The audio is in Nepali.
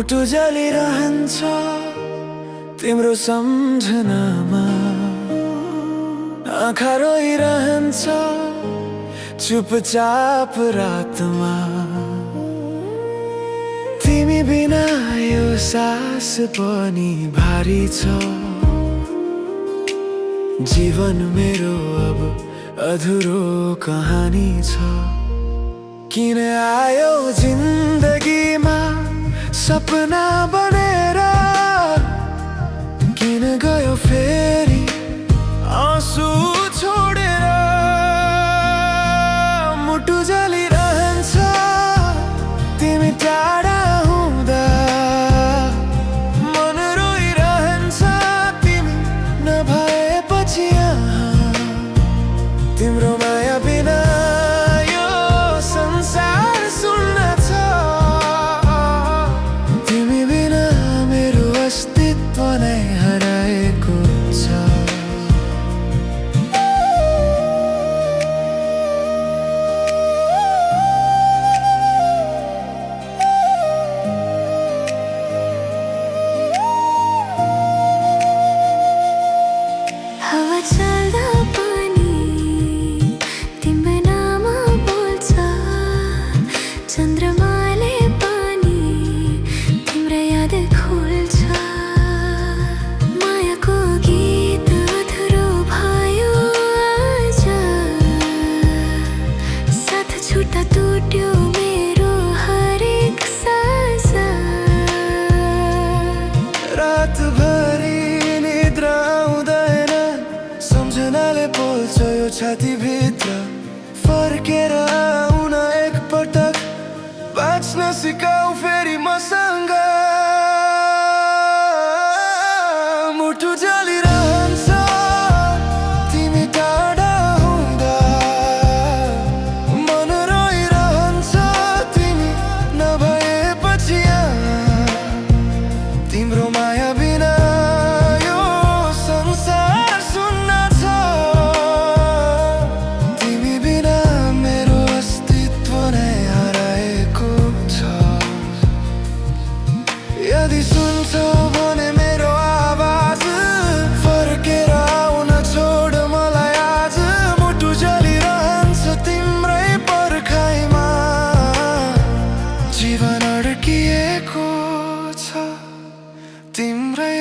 मुटु जलिरहन्छ तिम्रो सम्झनामा, आँखा रोइरहन्छ चुपचाप रातमा। तिमी बिना यो सास पनि भारी छ, जीवन मेरो अब अधुरो कहानी छ। किन आयो जिन्दगीमा सपना बनेर, किन गयो फेरि आँसु छोडेर। मुटु जलिरहन्छ तिमी टाढा हुँदा, मन रोइरहन्छ तिमी नभएपछि। तिम्रो माया बिना यो संसार सुन्न छ, तिमी बिना मेरो अस्तित्व नै हराएको छ। हावा चल्दा पनि तिम्रो नाम बोल्छ, चन्द्रमाले पनि तिम्रो याद खोल्छ। मायाको गीत अधुरो भयो आज, साथ छुट्टा टुट्यो मेरो हरेक सास। रातभरि निद्रा आउँदैन, सम्झनाले पोल्छ यो छातीभित्र। फर्केर आउन एकपटक, बाँच्न सिकाऊ फेरि मसँग। मुटु जलिरहन्छ तिमी टाढा हुँदा, मन रोइरहन्छ तिमी नभएपछि। तिम्रो माया बिना यो संसार सुन्न छ, तिमी बिना मेरो अस्तित्व नै हराएको छ। यदि सुन्छौ भने मेरो आवाज, फर्केर आउन छोड मलाई आज। मुटु जलिरहन्छ तिम्रै पर्खाइमा, जीवन अड्किएको छ तिम्रै